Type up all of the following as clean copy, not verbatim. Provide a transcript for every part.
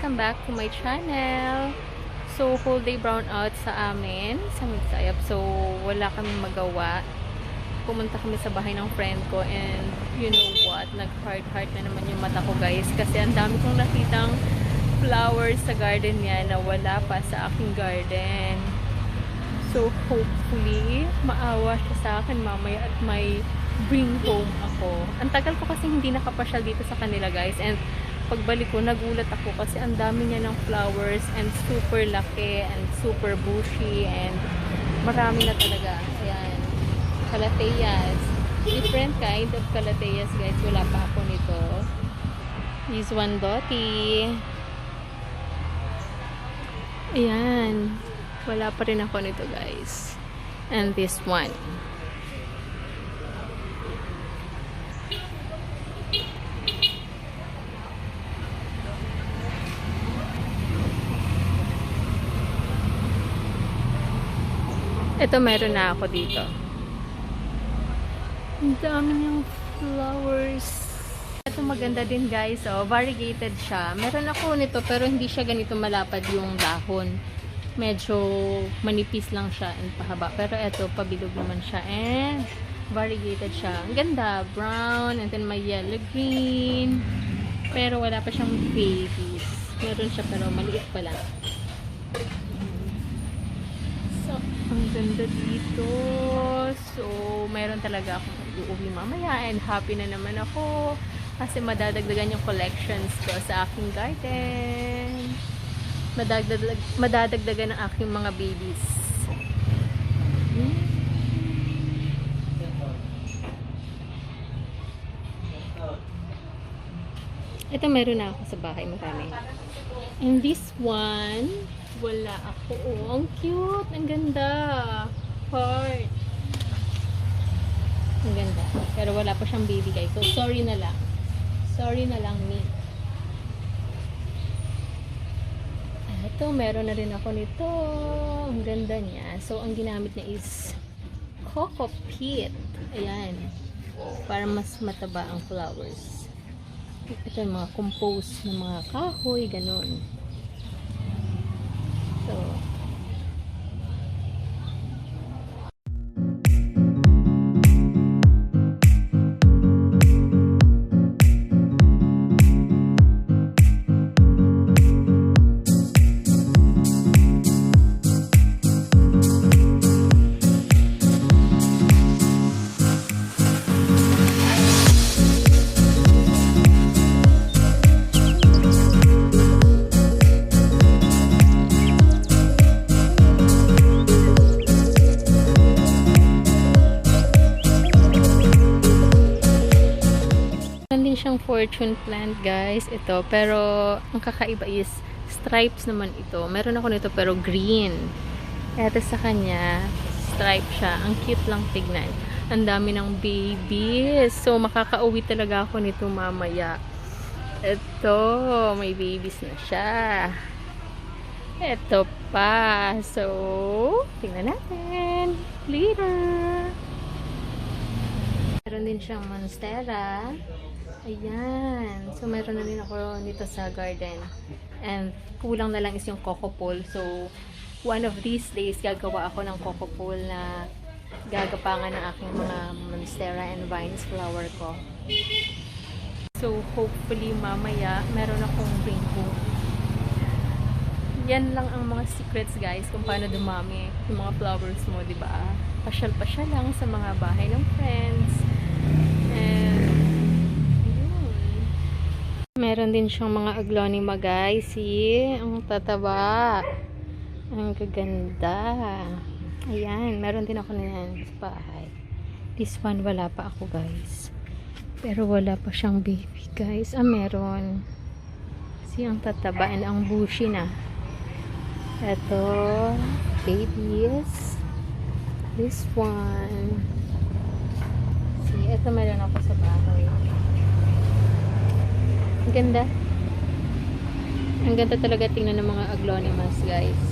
Welcome back to my channel. So, whole day brown out sa amin sa Migsayap. So, wala kami magawa. Pumunta kami sa bahay ng friend ko and you know what? Nag-heart na naman yung mata ko guys. Kasi ang dami kong nakitang flowers sa garden niya na wala pa sa aking garden. So, hopefully, maawa siya sa akin mamaya at may bring home ako. Ang tagal ko kasi hindi nakapasyal dito sa kanila guys. And pagbalik ko, nagulat ako kasi ang dami niya ng flowers and super laki and super bushy and marami na talaga. Ayan. Calatheas. Different kind of calatheas guys. Wala pa ako nito. This one doti. Ayan. Wala pa rin ako nito guys. And this one. Ito meron na ako dito. Ang dami niyang flowers. Ito maganda din guys. Oh, variegated siya. Meron ako nito pero hindi siya ganito malapad yung dahon. Medyo manipis lang siya and pahaba. Pero ito pabilog naman siya and variegated siya. Ang ganda. Brown and then may yellow green. Pero wala pa siyang babies. Meron siya pero maliit pa lang. Ang ganda dito. So, mayroon talaga akong uuwi mamaya and happy na naman ako kasi madadagdagan yung collections ko sa aking garden. Madadagdagan ang aking mga babies. Ito meron na ako sa bahay, marami. And this one, wala ako. Oh, ang cute. Ang ganda. Heart. Ang ganda. Pero wala pa siyang baby guys. So, sorry na lang. Sorry na lang me. Ito, meron na rin ako nito. Ang ganda niya. So, ang ginamit niya is coco peat. Ayan. Para mas mataba ang flowers. Ito yung mga compost ng mga kahoy. Ganon. So, siyang fortune plant guys ito, pero ang kakaiba is stripes naman ito. Meron ako nito pero green. Ito sa kanya stripe siya. Ang cute lang tignan. Ang dami ng babies. So makakauwi talaga ako nito mamaya. Ito, may babies na siya. Ito pa. So tingnan natin later. Meron din siyang monstera. Ayan. So, meron na rin ako nito sa garden. And, kulang na lang is yung coco pole. So, one of these days, gagawa ako ng coco pole na gagapangan ng aking mga monstera and vines flower ko. So, hopefully, mamaya, meron akong rainbow. Yan lang ang mga secrets, guys, kung paano dumami yung mga flowers mo, diba? Pasyal-pasyal lang sa mga bahay ng friends. And, meron din siyang mga aglonema guys. See? Ang tataba. Ang gaganda. Ayan. Meron din ako na yan sa bahay. This one wala pa ako guys. Pero wala pa siyang baby guys. Ah, meron. See? Ang tataba and ang bushy na. Ito. Babies. This one. See? Ito meron ako sa bahay. Ang ganda. Ang ganda talaga tingnan ng mga aglonemas, guys.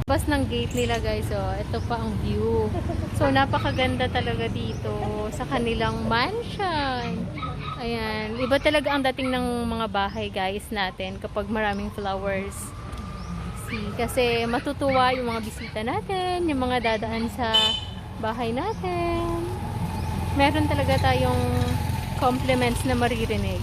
Bas ng gate nila, guys, oh. Ito pa ang view. So, napakaganda talaga dito sa kanilang mansion. Ayan. Iba talaga ang dating ng mga bahay, guys, natin kapag maraming flowers. See, kasi matutuwa yung mga bisita natin, yung mga dadaan sa bahay natin. Meron talaga tayong compliments na maririnig.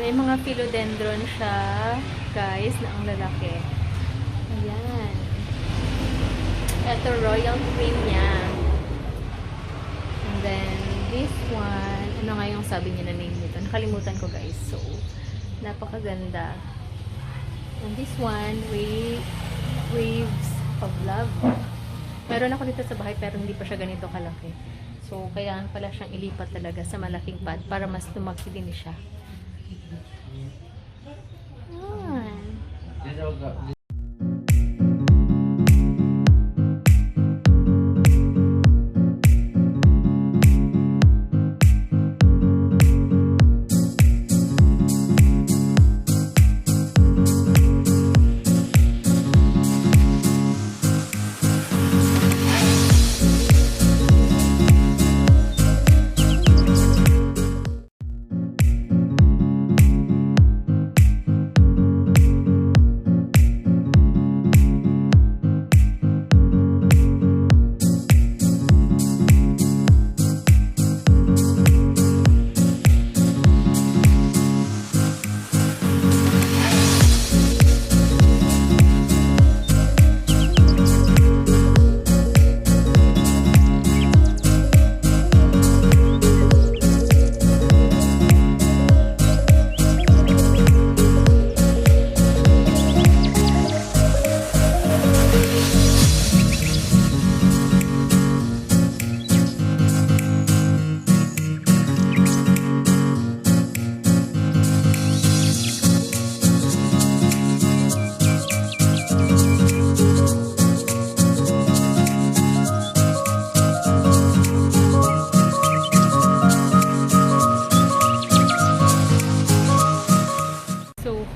May mga philodendron siya, guys, na ang lalaki. Ayan. Ito, royal cream niya. And then, this one, ano nga yung sabi niya na name nito? Nakalimutan ko, guys. So, napakaganda. And this one, waves of love. Meron ako dito sa bahay, pero hindi pa siya ganito kalaki. So, kaya pala siyang ilipat talaga sa malaking pot para mas lumaki din siya.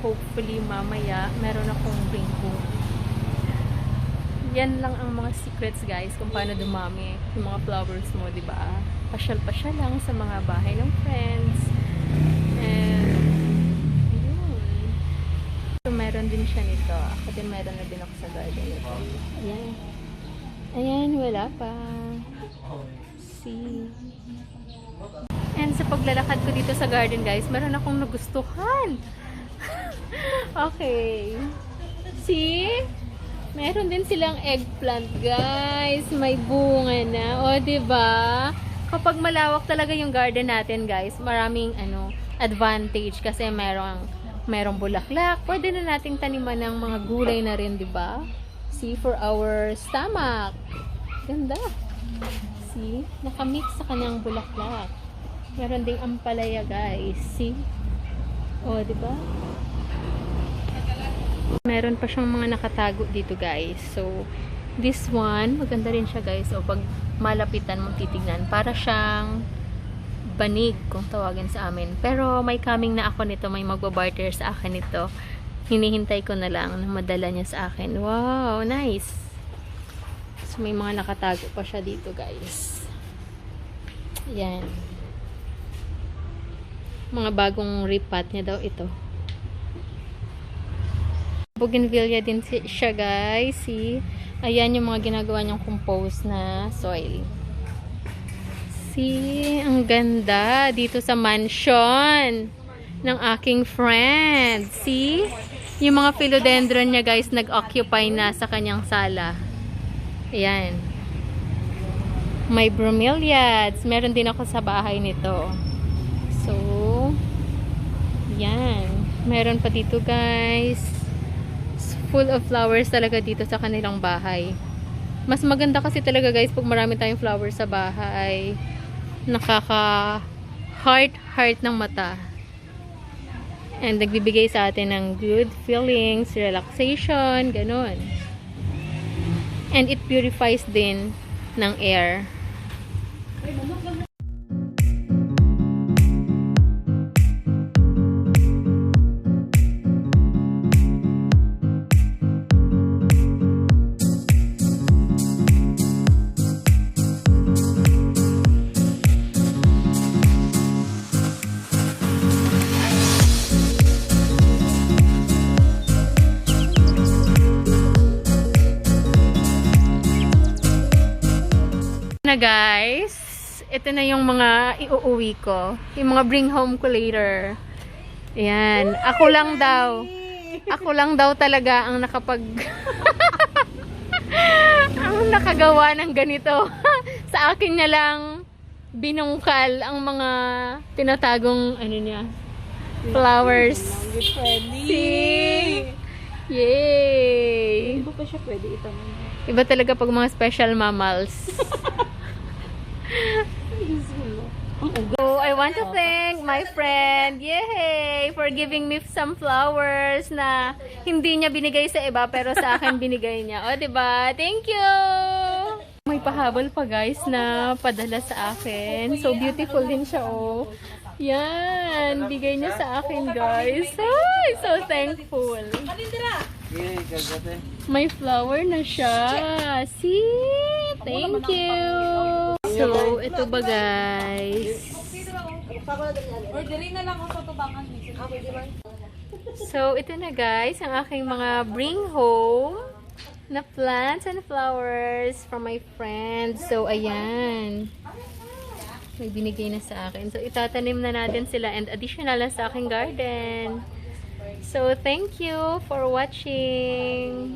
Hopefully mamaya meron akong bingo. Yan lang ang mga secrets, guys, kung paano dumami yung mga flowers mo, di ba? Pasyal-pasyal lang sa mga bahay ng friends. And yun. So meron din siya nito. Ako din meron na din ako sa garden nito. Ayan. Ayan, wala pa. See. And sa paglalakad ko dito sa garden, guys, meron akong nagustuhan. Okay. See? Meron din silang eggplant, guys. May bunga na. O, diba? kapag malawak talaga yung garden natin, guys, maraming advantage kasi merong bulaklak. Pwede na nating taniman ng mga gulay na rin, 'di ba? See, for our stomach. Ganda. See, nakamix sa kanyang bulaklak. Meron ding ampalaya, guys. See? Oh, 'di ba? Meron pa siyang mga nakatago dito, guys. So, this one, maganda rin siya, guys. O, pag malapitan mong titignan, para siyang banig, kung tawagin sa amin. Pero, may coming na ako nito. May magbabarter sa akin nito. Hinihintay ko na lang na madala niya sa akin. Wow, nice. So, may mga nakatago pa siya dito, guys. Yan. Mga bagong repot niya daw ito. Bougainvillea din siya, guys. See? Ayan yung mga ginagawa niyang compost na soil. See? Ang ganda dito sa mansion ng aking friend. See? Yung mga philodendron niya, guys, nag-occupy na sa kanyang sala. Ayan. May bromeliads. Meron din ako sa bahay nito. So, yan. Meron pa dito, guys. Full of flowers talaga dito sa kanilang bahay. Mas maganda kasi talaga, guys, pag marami tayong flowers sa bahay. Nakaka heart ng mata. And nagbibigay sa atin ng good feelings, relaxation, ganun. And it purifies din ng air. Na guys, ito na yung mga iuuwi ko, yung mga bring home ko later. Ayan, ako lang daw talaga ang ang nakagawa ng ganito. Sa akin niya lang binungkal ang mga tinatagong flowers. See? Yay! Iba pa siya pwede itanong. Iba talaga pag mga special mammals. So, I want to thank my friend, yay, for giving me some flowers na hindi niya binigay sa iba pero sa akin binigay niya. O, diba? Thank you! May pahabol pa, guys, na padala sa akin. So, beautiful din siya, oh. Yan, bigay niya sa akin, guys. Ay, so thankful. May flower na siya. See? Thank you. So, ito ba, guys? So, ito na, guys, ang aking mga bring home na plants and flowers from my friends. So, ayan. May binigay na sa akin. So, itatanim na natin sila and additional na sa aking garden. So, thank you for watching.